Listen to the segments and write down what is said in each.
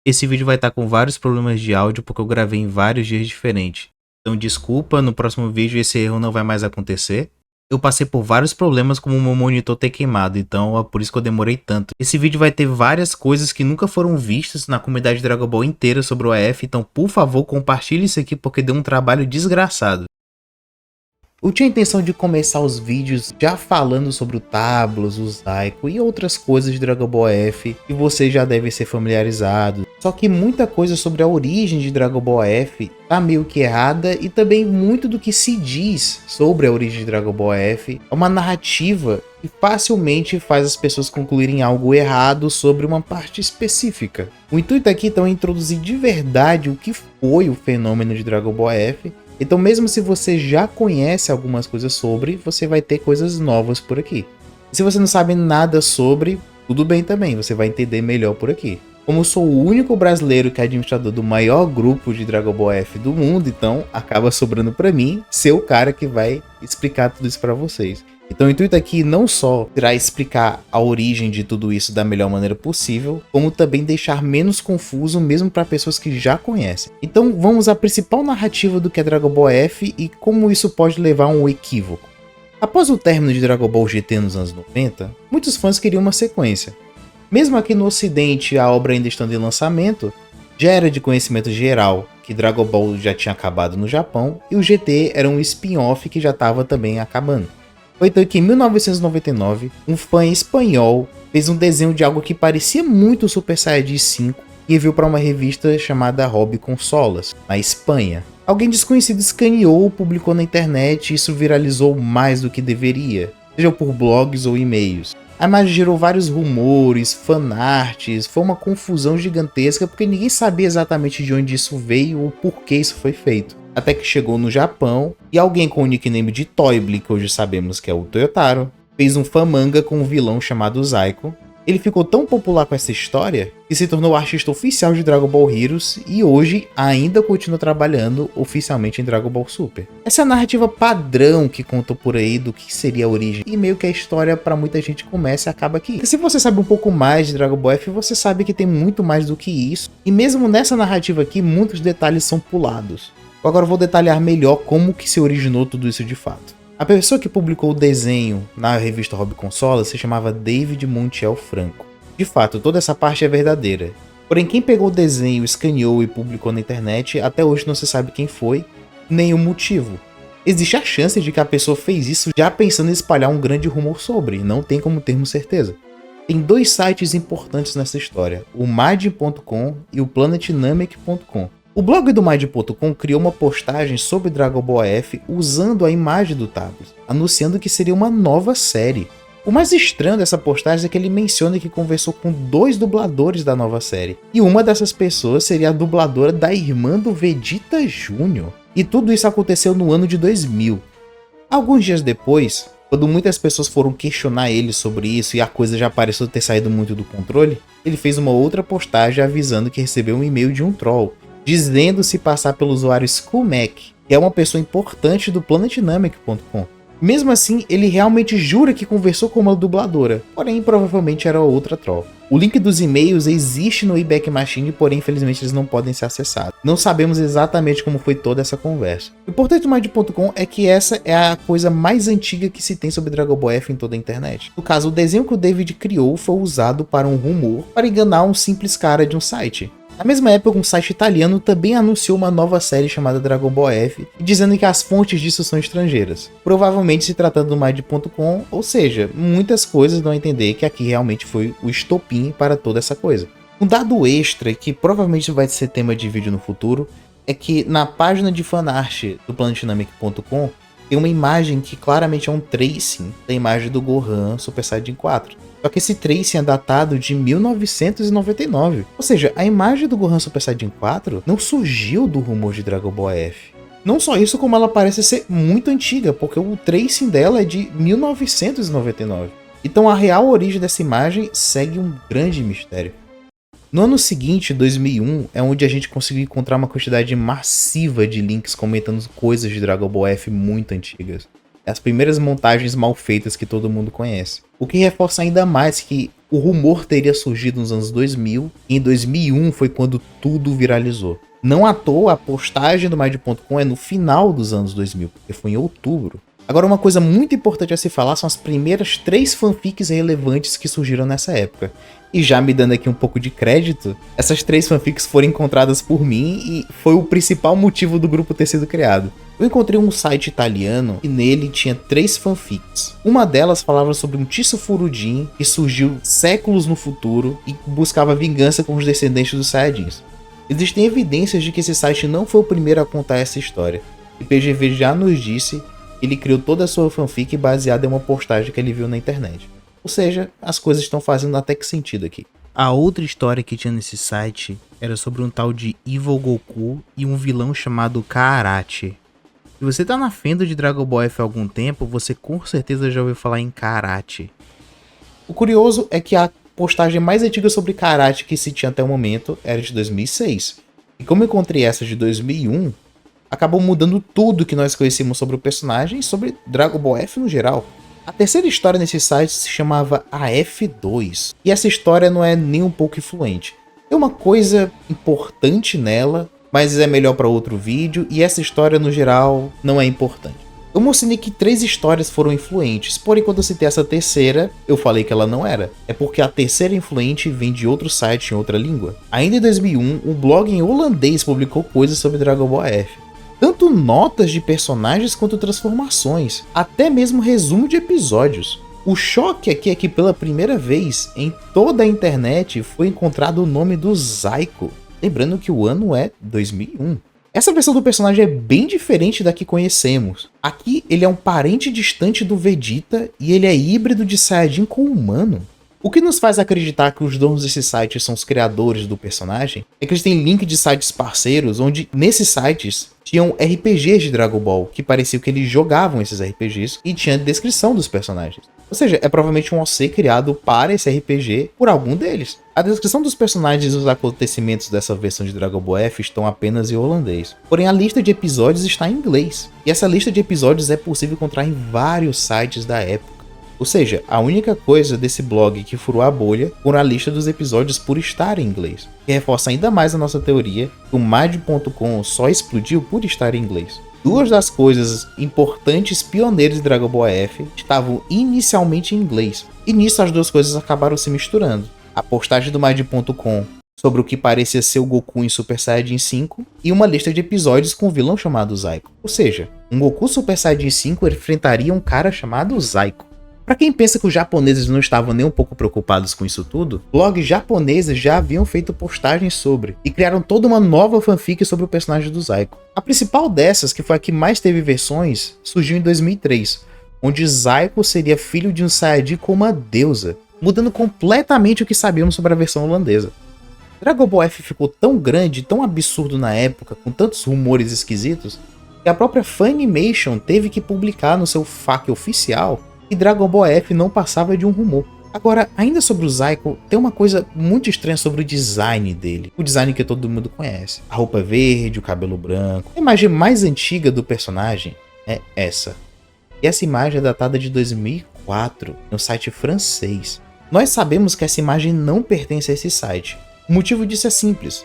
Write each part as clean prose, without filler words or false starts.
Esse vídeo vai estar com vários problemas de áudio porque eu gravei em vários dias diferentes. Então desculpa, no próximo vídeo esse erro não vai mais acontecer. Eu passei por vários problemas como o meu monitor ter queimado, então é por isso que eu demorei tanto. Esse vídeo vai ter várias coisas que nunca foram vistas na comunidade de Dragon Ball inteira sobre o AF, então por favor compartilhe isso aqui porque deu um trabalho desgraçado. Eu tinha a intenção de começar os vídeos já falando sobre o Tablos, o Zaiko e outras coisas de Dragon Ball F que vocês já devem ser familiarizados. Só que muita coisa sobre a origem de Dragon Ball F tá meio que errada e também muito do que se diz sobre a origem de Dragon Ball F é uma narrativa que facilmente faz as pessoas concluírem algo errado sobre uma parte específica. O intuito aqui então é introduzir de verdade o que foi o fenômeno de Dragon Ball F. Então mesmo se você já conhece algumas coisas sobre, você vai ter coisas novas por aqui. E se você não sabe nada sobre, tudo bem também, você vai entender melhor por aqui. Como eu sou o único brasileiro que é administrador do maior grupo de Dragon Ball F do mundo, então acaba sobrando pra mim ser o cara que vai explicar tudo isso pra vocês. Então o intuito aqui não só será explicar a origem de tudo isso da melhor maneira possível, como também deixar menos confuso mesmo para pessoas que já conhecem. Então vamos à principal narrativa do que é Dragon Ball F e como isso pode levar a um equívoco. Após o término de Dragon Ball GT nos anos 90, muitos fãs queriam uma sequência. Mesmo aqui no ocidente, a obra ainda estando em lançamento, já era de conhecimento geral que Dragon Ball já tinha acabado no Japão e o GT era um spin-off que já estava também acabando. Foi então que em 1999, um fã espanhol fez um desenho de algo que parecia muito o Super Saiyajin 5 e enviou para uma revista chamada Hobby Consolas, na Espanha. Alguém desconhecido escaneou, publicou na internet e isso viralizou mais do que deveria, seja por blogs ou e-mails. A imagem gerou vários rumores, fanarts, foi uma confusão gigantesca porque ninguém sabia exatamente de onde isso veio ou por que isso foi feito. Até que chegou no Japão e alguém com o nickname de Toybli, que hoje sabemos que é o Toyotaro, fez um fanmanga com um vilão chamado Zaiko. Ele ficou tão popular com essa história que se tornou o artista oficial de Dragon Ball Heroes e hoje ainda continua trabalhando oficialmente em Dragon Ball Super. Essa é a narrativa padrão que contou por aí do que seria a origem e meio que a história para muita gente começa e acaba aqui. E se você sabe um pouco mais de Dragon Ball F, você sabe que tem muito mais do que isso e mesmo nessa narrativa aqui muitos detalhes são pulados. Agora eu vou detalhar melhor como que se originou tudo isso de fato. A pessoa que publicou o desenho na revista Hobby Consola se chamava David Montiel Franco. De fato, toda essa parte é verdadeira. Porém, quem pegou o desenho, escaneou e publicou na internet, até hoje não se sabe quem foi, nem o motivo. Existe a chance de que a pessoa fez isso já pensando em espalhar um grande rumor sobre, não tem como termos certeza. Tem dois sites importantes nessa história, o Majin.com e o PlanetNamek.com. O blog do Majin.com criou uma postagem sobre Dragon Ball F usando a imagem do Tablos, anunciando que seria uma nova série. O mais estranho dessa postagem é que ele menciona que conversou com 2 dubladores da nova série, e uma dessas pessoas seria a dubladora da irmã do Vegeta Jr. E tudo isso aconteceu no ano de 2000. Alguns dias depois, quando muitas pessoas foram questionar ele sobre isso e a coisa já pareceu ter saído muito do controle, ele fez uma outra postagem avisando que recebeu um e-mail de um troll, dizendo se passar pelo usuário Skullmac, que é uma pessoa importante do PlanetNamek.com. Mesmo assim, ele realmente jura que conversou com uma dubladora, porém provavelmente era outra troll. O link dos e-mails existe no Wayback Machine, porém infelizmente eles não podem ser acessados. Não sabemos exatamente como foi toda essa conversa. O importante do Majin.com é que essa é a coisa mais antiga que se tem sobre Dragon Ball F em toda a internet. No caso, o desenho que o David criou foi usado para um rumor para enganar um simples cara de um site. Na mesma época, um site italiano também anunciou uma nova série chamada Dragon Ball F, dizendo que as fontes disso são estrangeiras. Provavelmente se tratando do Majin.com, ou seja, muitas coisas dão a entender que aqui realmente foi o estopim para toda essa coisa. Um dado extra, que provavelmente vai ser tema de vídeo no futuro, é que na página de fanart do PlanetNamek.com tem uma imagem que claramente é um tracing da imagem do Gohan Super Saiyajin 4. Só que esse tracing é datado de 1999. Ou seja, a imagem do Gohan Super Saiyajin 4 não surgiu do rumor de Dragon Ball F. Não só isso, como ela parece ser muito antiga, porque o tracing dela é de 1999. Então a real origem dessa imagem segue um grande mistério. No ano seguinte, 2001, é onde a gente conseguiu encontrar uma quantidade massiva de links comentando coisas de Dragon Ball F muito antigas. As primeiras montagens mal feitas que todo mundo conhece. O que reforça ainda mais que o rumor teria surgido nos anos 2000 e em 2001 foi quando tudo viralizou. Não à toa, a postagem do Mind.com é no final dos anos 2000, porque foi em outubro. Agora, uma coisa muito importante a se falar são as primeiras 3 fanfics relevantes que surgiram nessa época. E já me dando aqui um pouco de crédito, essas 3 fanfics foram encontradas por mim e foi o principal motivo do grupo ter sido criado. Eu encontrei um site italiano e nele tinha 3 fanfics. Uma delas falava sobre um Tiso Furudin que surgiu séculos no futuro e buscava vingança com os descendentes dos Saiyajins. Existem evidências de que esse site não foi o primeiro a contar essa história. E PGV já nos disse que ele criou toda a sua fanfic baseada em uma postagem que ele viu na internet. Ou seja, as coisas estão fazendo até que sentido aqui. A outra história que tinha nesse site era sobre um tal de Evil Goku e um vilão chamado Kaarachi. Se você tá na fenda de Dragon Ball F há algum tempo, você com certeza já ouviu falar em Kaarachi. O curioso é que a postagem mais antiga sobre Kaarachi que se tinha até o momento era de 2006. E como eu encontrei essa de 2001, acabou mudando tudo que nós conhecíamos sobre o personagem e sobre Dragon Ball F no geral. A terceira história nesse site se chamava AF2. E essa história não é nem um pouco influente. Tem uma coisa importante nela, mas é melhor para outro vídeo, e essa história no geral não é importante. Eu mencionei que 3 histórias foram influentes, porém quando eu citei essa terceira, eu falei que ela não era. É porque a terceira influente vem de outro site em outra língua. Ainda em 2001, um blog em holandês publicou coisas sobre Dragon Ball F. Tanto notas de personagens quanto transformações, até mesmo resumo de episódios. O choque aqui é que pela primeira vez em toda a internet foi encontrado o nome do Zaiko. Lembrando que o ano é 2001. Essa versão do personagem é bem diferente da que conhecemos. Aqui ele é um parente distante do Vegeta e ele é híbrido de Saiyajin com humano. O que nos faz acreditar que os donos desse site são os criadores do personagem é que eles têm link de sites parceiros onde nesses sites tinham RPGs de Dragon Ball que parecia que eles jogavam esses RPGs e tinha descrição dos personagens. Ou seja, é provavelmente um OC criado para esse RPG por algum deles. A descrição dos personagens e os acontecimentos dessa versão de Dragon Ball F estão apenas em holandês. Porém, a lista de episódios está em inglês. E essa lista de episódios é possível encontrar em vários sites da época. Ou seja, a única coisa desse blog que furou a bolha foi a lista dos episódios por estar em inglês, que reforça ainda mais a nossa teoria que o Mind.com só explodiu por estar em inglês. 2 das coisas importantes pioneiras de Dragon Ball F estavam inicialmente em inglês, e nisso as 2 coisas acabaram se misturando. A postagem do Mind.com sobre o que parecia ser o Goku em Super Saiyajin 5 e uma lista de episódios com um vilão chamado Zaiko. Ou seja, um Goku Super Saiyajin 5 enfrentaria um cara chamado Zaiko. Para quem pensa que os japoneses não estavam nem um pouco preocupados com isso tudo, blogs japoneses já haviam feito postagens sobre e criaram toda uma nova fanfic sobre o personagem do Zaiko. A principal dessas, que foi a que mais teve versões, surgiu em 2003, onde Zaiko seria filho de um Saiyajin com uma deusa, mudando completamente o que sabíamos sobre a versão holandesa. Dragon Ball F ficou tão grande, tão absurdo na época, com tantos rumores esquisitos, que a própria Funimation teve que publicar no seu FAQ oficial e Dragon Ball F não passava de um rumor. Agora, ainda sobre o Zaiko, tem uma coisa muito estranha sobre o design dele. O design que todo mundo conhece. A roupa verde, o cabelo branco. A imagem mais antiga do personagem é essa. E essa imagem é datada de 2004, no site francês. Nós sabemos que essa imagem não pertence a esse site. O motivo disso é simples.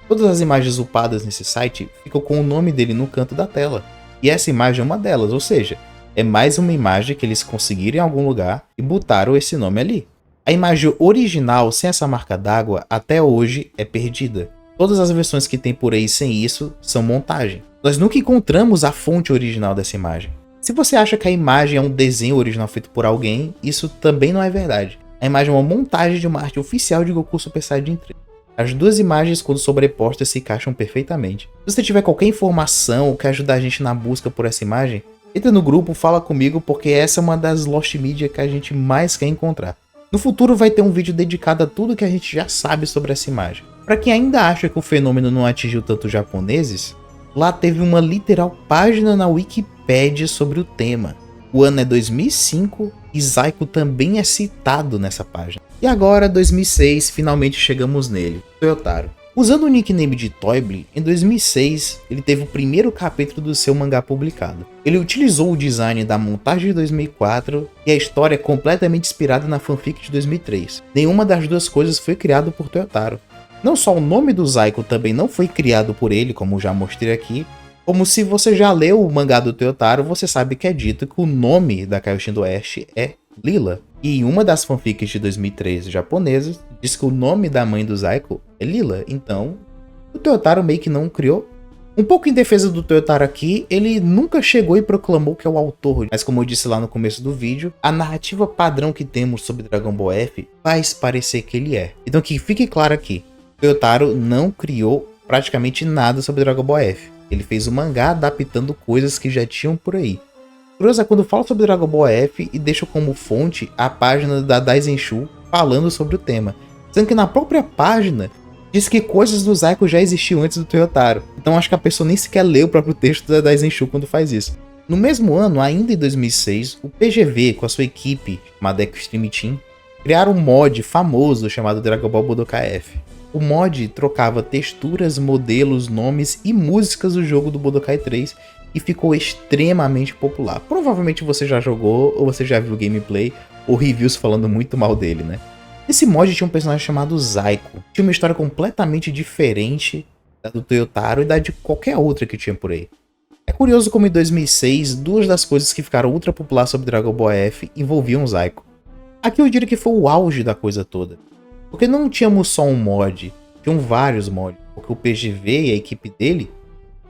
Todas as imagens upadas nesse site ficam com o nome dele no canto da tela. E essa imagem é uma delas, ou seja, é mais uma imagem que eles conseguiram em algum lugar e botaram esse nome ali. A imagem original sem essa marca d'água até hoje é perdida. Todas as versões que tem por aí sem isso são montagem. Nós nunca encontramos a fonte original dessa imagem. Se você acha que a imagem é um desenho original feito por alguém, isso também não é verdade. A imagem é uma montagem de uma arte oficial de Goku Super Saiyajin 3. As 2 imagens, quando sobrepostas, se encaixam perfeitamente. Se você tiver qualquer informação ou quer ajudar a gente na busca por essa imagem, entra no grupo, fala comigo, porque essa é uma das Lost Media que a gente mais quer encontrar. No futuro vai ter um vídeo dedicado a tudo que a gente já sabe sobre essa imagem. Para quem ainda acha que o fenômeno não atingiu tanto os japoneses, lá teve uma literal página na Wikipédia sobre o tema. O ano é 2005 e Zaiko também é citado nessa página. E agora, 2006, finalmente chegamos nele, Toyotaro. Usando o nickname de Toible, em 2006, ele teve o primeiro capítulo do seu mangá publicado. Ele utilizou o design da montagem de 2004 e a história é completamente inspirada na fanfic de 2003. Nenhuma das duas coisas foi criada por Toyotaro. Não só o nome do Zaiko também não foi criado por ele, como já mostrei aqui, como se você já leu o mangá do Toyotaro, você sabe que é dito que o nome da Kaioshin do Oeste é Lila. E em uma das fanfics de 2013 japonesas, diz que o nome da mãe do Zaiko é Lila. Então, o Toyotaro meio que não criou. Um pouco em defesa do Toyotaro aqui, ele nunca chegou e proclamou que é o autor. Mas como eu disse lá no começo do vídeo, a narrativa padrão que temos sobre Dragon Ball F faz parecer que ele é. Então que fique claro aqui, Toyotaro não criou praticamente nada sobre Dragon Ball F. Ele fez o mangá adaptando coisas que já tinham por aí. Curioso é quando falo sobre Dragon Ball F e deixo como fonte a página da Daisenshu falando sobre o tema, sendo que na própria página diz que coisas do Zaiko já existiam antes do Toyotaro. Então acho que a pessoa nem sequer lê o próprio texto da Daisenshu quando faz isso. No mesmo ano, ainda em 2006, o PGV com a sua equipe, chamada Extreme Team, criaram um mod famoso chamado Dragon Ball Budokai F. O mod trocava texturas, modelos, nomes e músicas do jogo do Budokai 3 e ficou extremamente popular. Provavelmente você já jogou ou você já viu gameplay ou reviews falando muito mal dele, né? Esse mod tinha um personagem chamado Zaiko. Tinha uma história completamente diferente da do Toyotaro e da de qualquer outra que tinha por aí. É curioso como em 2006, duas das coisas que ficaram ultra populares sobre Dragon Ball F envolviam Zaiko. Aqui eu diria que foi o auge da coisa toda. Porque não tínhamos só um mod, tinham vários mods. Porque o PGV e a equipe dele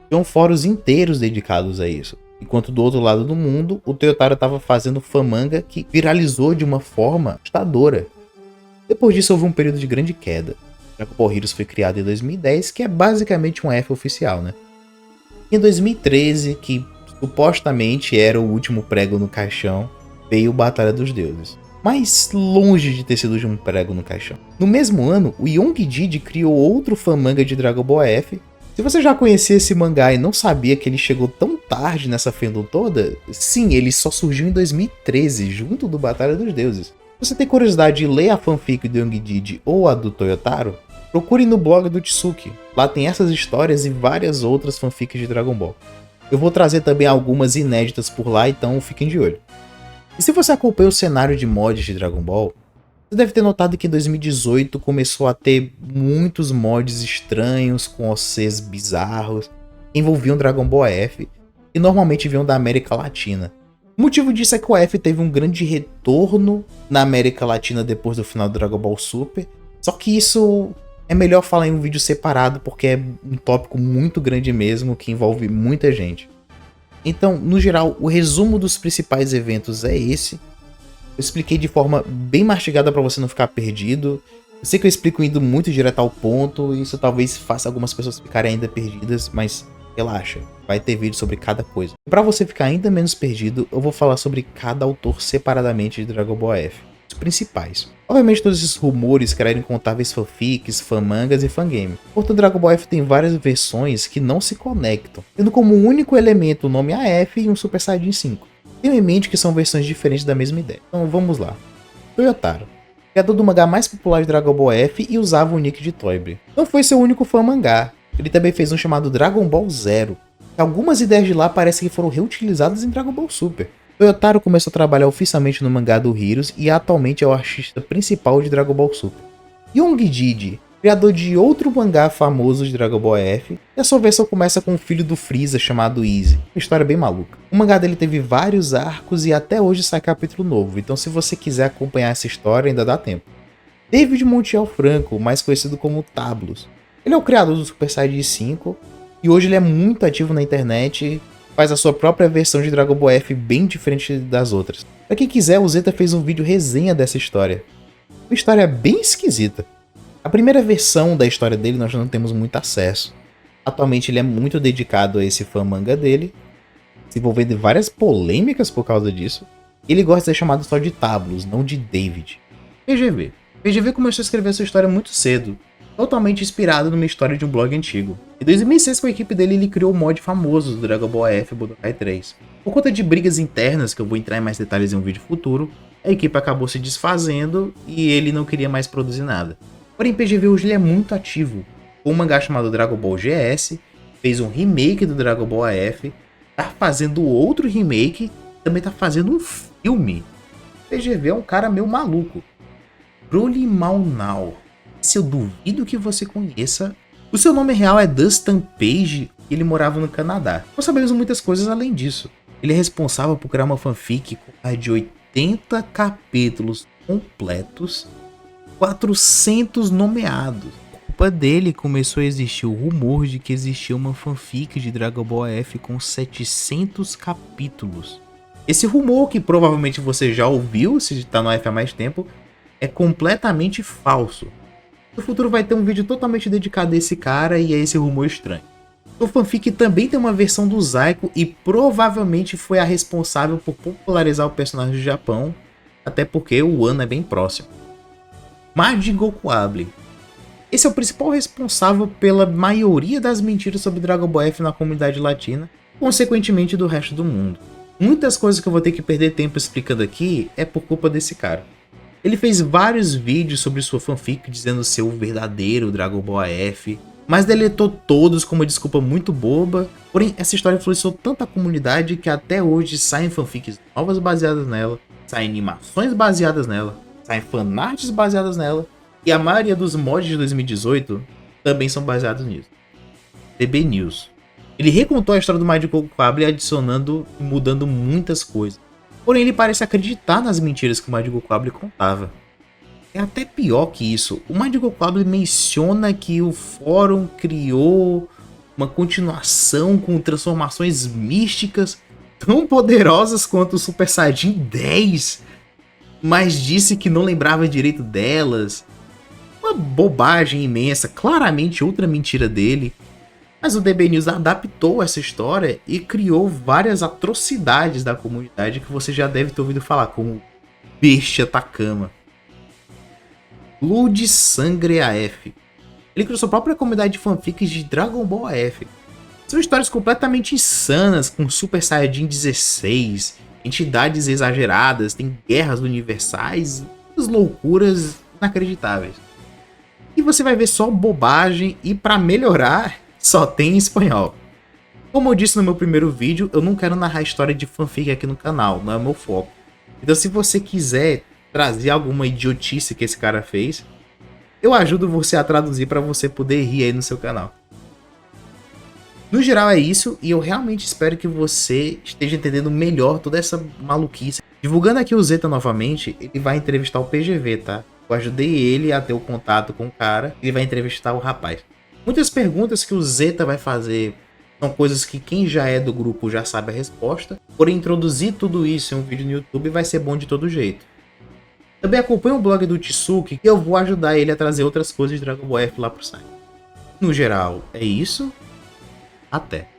tinham fóruns inteiros dedicados a isso. Enquanto do outro lado do mundo, o Toyotaro estava fazendo fanmanga que viralizou de uma forma assustadora. Depois disso houve um período de grande queda. Dragon Ball Heroes foi criado em 2010, que é basicamente um F oficial, né? Em 2013, que supostamente era o último prego no caixão, veio Batalha dos Deuses. Mas longe de ter sido de um prego no caixão. No mesmo ano, o Young-Didi criou outro fanmanga de Dragon Ball F. Se você já conhecia esse mangá e não sabia que ele chegou tão tarde nessa fandom toda, sim, ele só surgiu em 2013, junto do Batalha dos Deuses. Se você tem curiosidade de ler a fanfic do Young-Didi ou a do Toyotaro, procure no blog do Tsuki. Lá tem essas histórias e várias outras fanfics de Dragon Ball. Eu vou trazer também algumas inéditas por lá, então fiquem de olho. E se você acompanha o cenário de mods de Dragon Ball, você deve ter notado que em 2018 começou a ter muitos mods estranhos com OCs bizarros que envolviam Dragon Ball F e normalmente vinham da América Latina. O motivo disso é que o F teve um grande retorno na América Latina depois do final do Dragon Ball Super, só que isso é melhor falar em um vídeo separado porque é um tópico muito grande mesmo que envolve muita gente. Então, no geral, o resumo dos principais eventos é esse. Eu expliquei de forma bem mastigada para você não ficar perdido. Eu sei que eu explico indo muito direto ao ponto, e isso talvez faça algumas pessoas ficarem ainda perdidas, mas relaxa, vai ter vídeo sobre cada coisa. E para você ficar ainda menos perdido, eu vou falar sobre cada autor separadamente de Dragon Ball F, os principais. Obviamente todos esses rumores criaram incontáveis fanfics, fanmangas e fangame. Portanto, Dragon Ball F tem várias versões que não se conectam, tendo como único elemento o nome AF e um Super Saiyajin 5. Tenham em mente que são versões diferentes da mesma ideia. Então vamos lá. Toyotaro, criador do mangá mais popular de Dragon Ball F e usava o nick de Toibre. Não foi seu único fã mangá, ele também fez um chamado Dragon Ball Zero. Algumas ideias de lá parecem que foram reutilizadas em Dragon Ball Super. Toyotaro começou a trabalhar oficialmente no mangá do Heroes e atualmente é o artista principal de Dragon Ball Super. Young-Didi, criador de outro mangá famoso de Dragon Ball F, e a sua versão começa com o filho do Freeza chamado Easy. Uma história bem maluca. O mangá dele teve vários arcos e até hoje sai capítulo novo, então se você quiser acompanhar essa história ainda dá tempo. David Montiel Franco, mais conhecido como Tablos. Ele é o criador do Super Saiyajin 5 e hoje ele é muito ativo na internet, faz a sua própria versão de Dragon Ball F bem diferente das outras. Pra quem quiser, o Zeta fez um vídeo resenha dessa história. Uma história bem esquisita. A primeira versão da história dele nós não temos muito acesso. Atualmente ele é muito dedicado a esse fã manga dele, se envolvendo em várias polêmicas por causa disso. Ele gosta de ser chamado só de Tablos, não de David. PGV. PGV começou a escrever sua história muito cedo, totalmente inspirado numa história de um blog antigo. Em 2006, com a equipe dele, ele criou o mod famoso do Dragon Ball F Budokai 3. Por conta de brigas internas, que eu vou entrar em mais detalhes em um vídeo futuro, a equipe acabou se desfazendo e ele não queria mais produzir nada. Porém, PGV hoje ele é muito ativo. um mangá chamado Dragon Ball GS, fez um remake do Dragon Ball AF, tá fazendo outro remake, também tá fazendo um filme. O PGV é um cara meio maluco. Broly Now. Se eu duvido que você conheça. O seu nome real é Dustin Page e ele morava no Canadá. Não sabemos muitas coisas além disso. Ele é responsável por criar uma fanfic com mais de 80 capítulos completos, 400 nomeados. Por culpa dele começou a existir o rumor de que existia uma fanfic de Dragon Ball AF com 700 capítulos. Esse rumor, que provavelmente você já ouviu se está no AF há mais tempo, é completamente falso. No futuro vai ter um vídeo totalmente dedicado a esse cara e a esse rumor estranho. O fanfic também tem uma versão do Zaiko e provavelmente foi a responsável por popularizar o personagem do Japão, até porque o ano é bem próximo. Majin Gokuable. Esse é o principal responsável pela maioria das mentiras sobre Dragon Ball F na comunidade latina, consequentemente do resto do mundo. Muitas coisas que eu vou ter que perder tempo explicando aqui é por culpa desse cara. Ele fez vários vídeos sobre sua fanfic dizendo ser o verdadeiro Dragon Ball AF, mas deletou todos com uma desculpa muito boba. Porém, essa história influenciou tanta comunidade que até hoje saem fanfics novas baseadas nela, saem animações baseadas nela, saem fanarts baseadas nela, e a maioria dos mods de 2018 também são baseados nisso. DB News. Ele recontou a história do Majin Gokuable adicionando e mudando muitas coisas. Porém, ele parece acreditar nas mentiras que o Majin Gokuable contava. É até pior que isso. O Majin Gokuable menciona que o fórum criou uma continuação com transformações místicas tão poderosas quanto o Super Saiyajin 10, mas disse que não lembrava direito delas. Uma bobagem imensa, claramente outra mentira dele. Mas o DB News adaptou essa história e criou várias atrocidades da comunidade que você já deve ter ouvido falar, como Bestia Takama. Blood Sangre AF. Ele criou sua própria comunidade de fanfics de Dragon Ball AF. São histórias completamente insanas, com Super Saiyajin 16, entidades exageradas, tem guerras universais, umas loucuras inacreditáveis. E você vai ver só bobagem e, para melhorar, só tem em espanhol. Como eu disse no meu primeiro vídeo, eu não quero narrar história de fanfic aqui no canal, não é meu foco. Então se você quiser trazer alguma idiotice que esse cara fez, eu ajudo você a traduzir para você poder rir aí no seu canal. No geral é isso, e eu realmente espero que você esteja entendendo melhor toda essa maluquice. Divulgando aqui o Zeta novamente, ele vai entrevistar o PGV, tá? Eu ajudei ele a ter o contato com o cara, ele vai entrevistar o rapaz. Muitas perguntas que o Zeta vai fazer são coisas que quem já é do grupo já sabe a resposta, porém introduzir tudo isso em um vídeo no YouTube vai ser bom de todo jeito. Também acompanhe o blog do Tsuki, que eu vou ajudar ele a trazer outras coisas de Dragon Ball F lá pro site. No geral, é isso. Até!